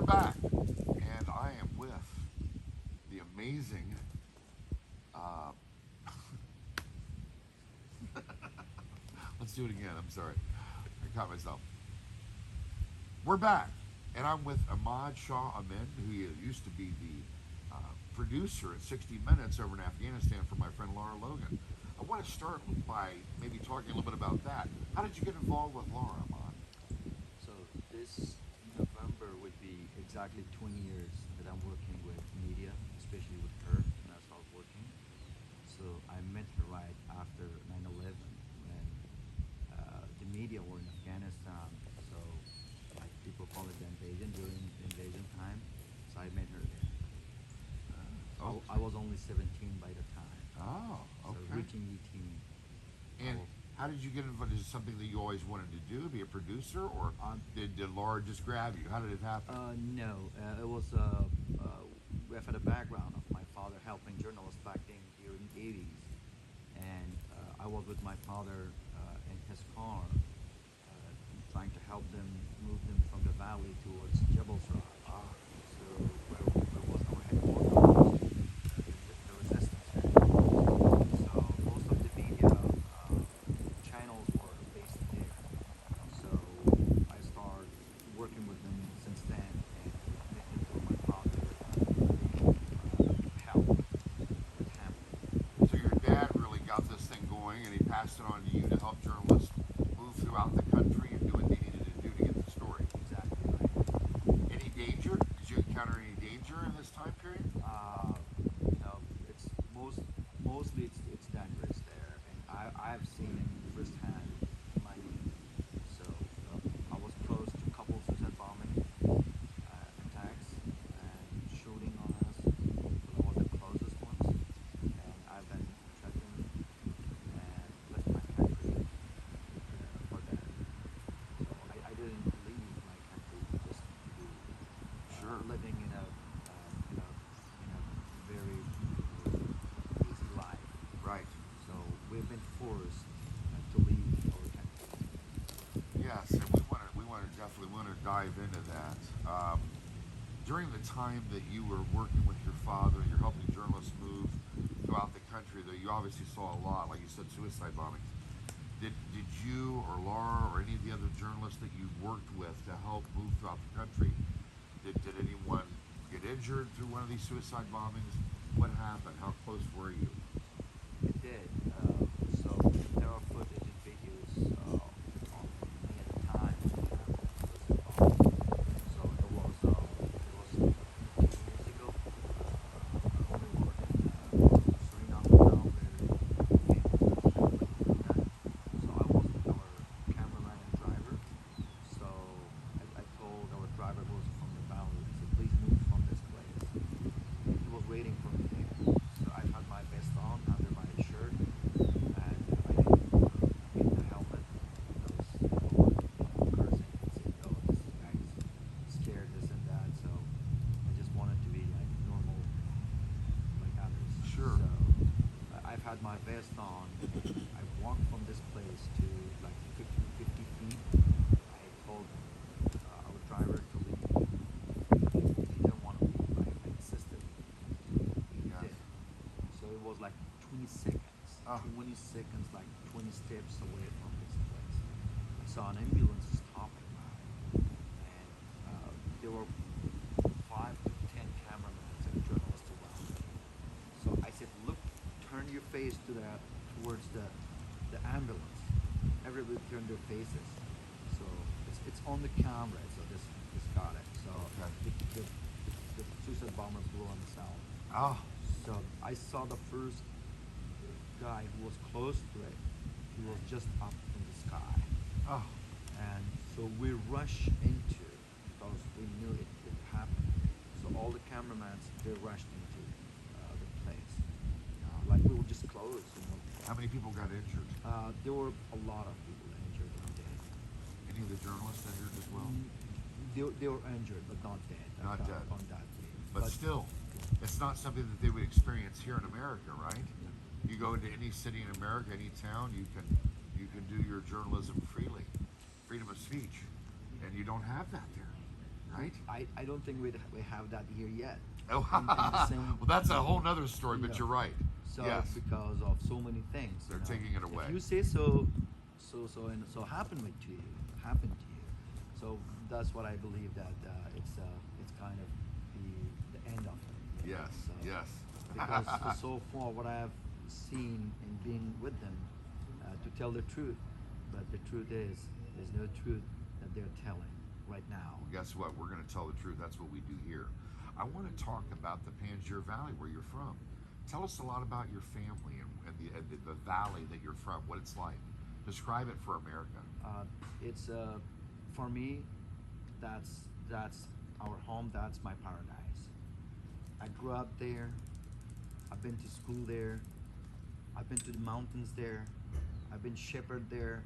back, and I am with the amazing. Uh, let's do it again. I'm sorry, I caught myself. We're back, and I'm with Ahmad Shah Amin, who used to be the producer at 60 Minutes over in Afghanistan for my friend Laura Logan. I want to start by maybe talking a little bit about that. How did you get involved with Laura, Ahmad? So this November would be exactly 20 years that I'm working with media, especially with her when I started working. So I met her right after 9/11 when the media were in Afghanistan. So like people call it the invasion during the invasion time. So I met her there. Oh, I was only 17 by the time. oh, So okay. reaching 18. I And was, how did you get involved? Is it something that you always wanted to do, be a producer, or um, did Laura just grab you? How did it happen? no, it was I've had a background of my father helping journalists back then during the 80s, and I was with my father in his car, trying to help them move them from the valley towards Jebel Siraj. Ah, So where was our headquarters, the resistance area. So most of the media channels were based there. So I started working with them since then, and mainly through my father being help with him. so your dad really got this thing going, and he passed it on to you to help journalists move throughout the country and do what they needed to do to get the story. Exactly right. Any danger? Did you encounter any danger in this time period? Uh, it's mostly it's dangerous there, and I've seen it firsthand in my youth. So I was close to a couple suicide bombing attacks and shooting on us. So that was the closest ones, and I've been threatened and left my country for that. So I didn't leave my country just to be Sure. living in a very easy life. Right. So we've been forced to leave our country. Yes, and we want to definitely want to dive into that. During the time that you were working with your father, you're helping journalists move throughout the country. Though you obviously saw a lot, like you said, suicide bombings. Did you or Laura or any of the other journalists that you worked with to help move throughout the country? Did anyone get injured through one of these suicide bombings? What happened? How close were you? It did. So there are footage and videos from me at the time when it happened. Suicide bombing. So it was 15 years ago. We were in Suriname now, very famous conflict in that. So I was with our cameraman and driver. So I told our driver who was from the valley, I said, please move from this place. And he was waiting for me there. So I had my vest on under my shirt, and I didn't get the helmet because people were, cursing and saying, "Oh, this guy is scared, this and that." So I just wanted to be like normal, like others. Sure. So I've had my vest on, and I walked from this place to like 50 feet. I told our driver to leave. He didn't want to leave. I insisted. He Yes. did. So it was like 20 seconds. Oh, 20 seconds, like 20 steps away from this place. I saw an ambulance stopping by, and there were 5 to 10 cameramen and journalists around me. So I said, "Look, turn your face towards the ambulance." Everybody turned their faces. So it's on the camera. So this got it. So okay. the suicide bomber blew on himself. Oh, So I saw the first guy who was close to it. He was just up in the sky. oh, And so we rushed into because we knew it happened. So all the cameramen, they rushed into the place. Like we were just close. how many people got injured? There were a lot of people injured and dead. Any of the journalists injured as well? They were injured but not dead Not dead. on that day. But still, it's not something that they would experience here in America, right? You go into any city in America, any town, you can do your journalism freely, freedom of speech, and you don't have that there. right? I don't think we have that here yet. Oh, In the same, well, that's a whole nother story, but Yeah. you're right. so Yes, because of so many things, they're taking it away. If you say so, and so happened to you, happened to you. So that's what I believe, that it's kind of the end of it. Yes, So, yes. because so far what I have seen in being with them, to tell the truth, but the truth is there's no truth that they're telling right now. Well, guess what? We're going to tell the truth. That's what we do here. I want to talk about the Panjshir Valley, where you're from. Tell us a lot about your family and the valley that you're from, what it's like. Describe it for America. It's For me, that's our home. That's my paradise. I grew up there. I've been to school there. I've been to the mountains there. I've been shepherd there.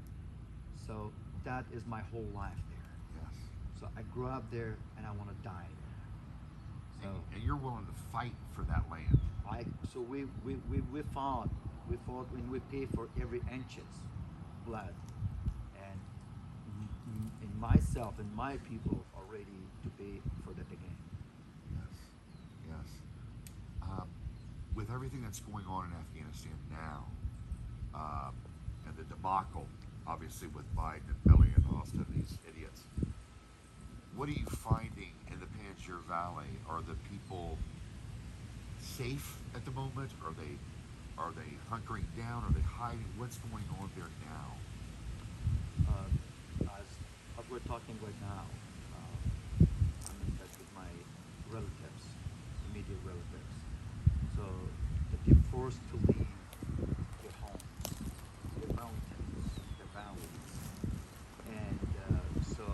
So that is my whole life there. Yes. So I grew up there, and I want to die there. So And you're willing to fight for that land. we fought. We fought when we paid for every inches blood, and in myself and my people are ready to pay for that again. Yes. Yes. With everything that's going on in Afghanistan now, and the debacle, obviously, with Biden and Belly and Austin, these idiots, what are you finding in the Panjshir Valley? Are the people safe at the moment? Are they hunkering down? Are they hiding? What's going on there now? As we're talking right now, I'm in touch with my relatives, immediate relatives. So that they're forced to leave their homes, their mountains, their valleys, and so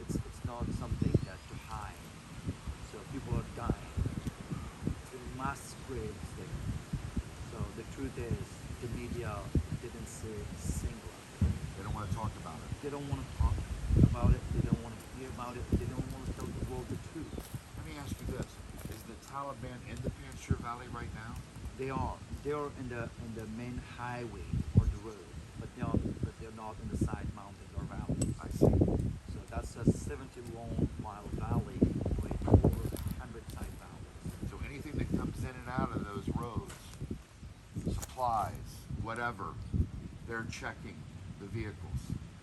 it's not something that to hide. So people are dying. The mass graves there. So the truth is, the media didn't say a single. They don't want to talk about it. They don't want to talk about it. They don't want to hear about it. They don't want to tell the world the truth. Let me ask you this: is the Taliban in the Panjshir Valley right now? They are. They are in the main highway or the road, but they're not in the side mountains or valleys. I see. So that's a 70-mile valley with over 100 side valleys. So anything that comes in and out of those roads, supplies, whatever, they're checking the vehicles.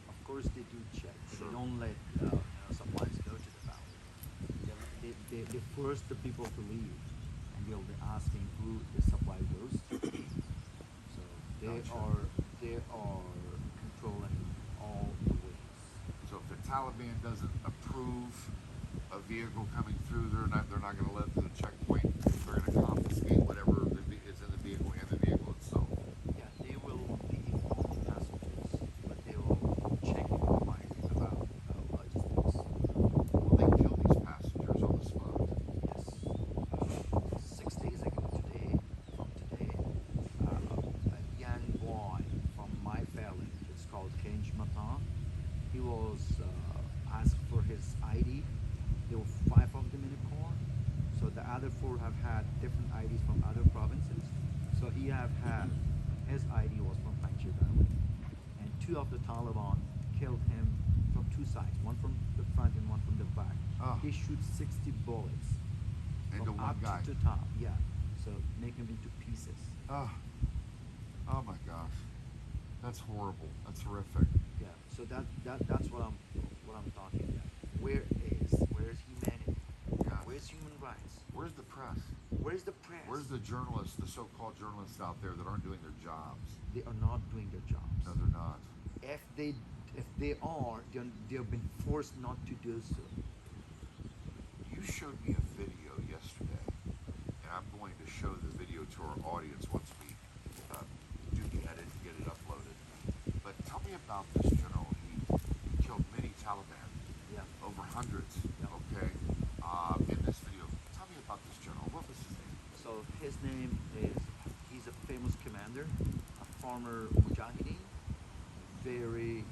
Of course, they do check. Sure. They don't let supplies go to the valley. They force the people to leave, and they'll be asking who the supply goes to. So Gotcha. they are controlling all the ways. So if the Taliban doesn't approve a vehicle coming through, they're not going to let it through the checkpoint. They're going to confiscate whatever is in the vehicle and the vehicle itself. Yeah, they will leave all the passengers, but they will check inquiry about logistics. Will they kill these passengers on the spot? Yes. 6 days ago today, a young boy from my village, it's called Kenj Mata, he was asked for his ID. There were 5 of them in a car. So the other 4 have had different IDs from other provinces. So he have had, his ID was from Panjshir Valley. And 2 of the Taliban killed him from 2 sides, one from the front and one from the back. Oh. He shoots 60 bullets Into from one up guy. to the top. Yeah. So make him into pieces. Oh my gosh, that's horrible. That's horrific. Yeah. So that's what I'm talking about. Where's humanity? Gosh. Where's human rights? Where's the press? Where's the press? Where's the journalists, the so-called journalists out there that aren't doing their jobs? They are not doing their jobs. No, they're not. If they are, they've been forced not to do so. You showed me a video yesterday, and I'm going to show the video to our audience once we do the edit and get it uploaded. But tell me about this general. He killed many Taliban, Yeah. over hundreds. Yeah. Okay. In this video, tell me about this general. What was his name? So his name is, he's a famous commander, a former mujahideen, very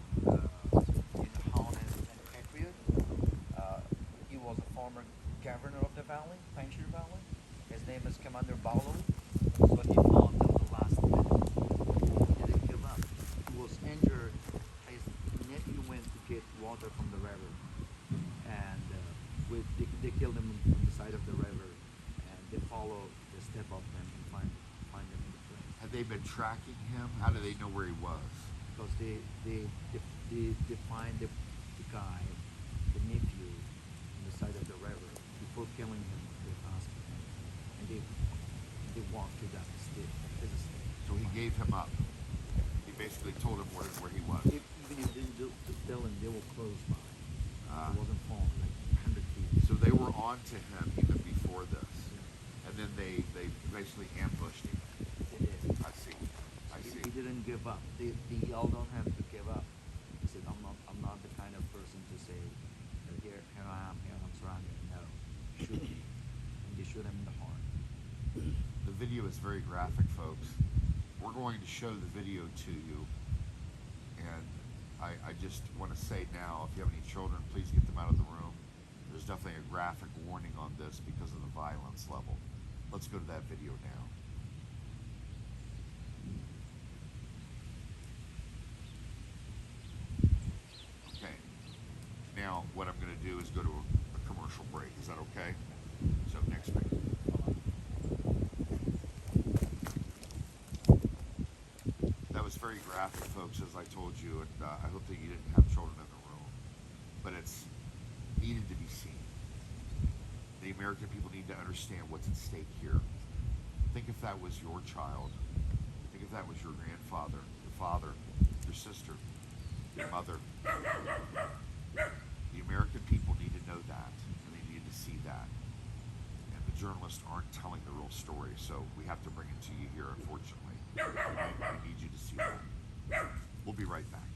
honest and patriot. He was a former governor of the valley, Panjshir Valley. His name is Commander Balo. So he fought till the last minute. He didn't give up. He was injured. His nephew went to get water from the river, and they killed him on the side of the river, and they follow the step of them and find them in the place. Had they been tracking him? How do they know where he was? Because they find the guy, the nephew, on the side of the river before killing him. They ask him, and they walk to that estate. His estate. So he gave him up. He basically told him where he was. Even if they didn't tell him, they were close by. Ah. It wasn't far, like 100 feet. So they were on to him even before this. Yeah. And then they basically ambushed him. They did. I see. I see. He didn't give up. They all don't have to give up. He said, I'm not the kind of person to say, here I am, surrounded. No, shoot me. And they shoot him in the heart. The video is very graphic, folks. We're going to show the video to you. And I just want to say now, if you have any children, please get them out of the room. There's definitely a graphic warning on this because of the violence level. Let's go to that video now. Okay. Now, what I'm going to do is go to a commercial break. Is that okay? So, next video. That was very graphic, folks, as I told you, and I hope that you didn't have children in the room. But it's needed to be seen. The American people need to understand what's at stake here. Think if that was your child. Think if that was your grandfather, your father, your sister, your mother. The American people need to know that, and they need to see that. And the journalists aren't telling the real story, so we have to bring it to you here, unfortunately. I need you to see that. We'll be right back.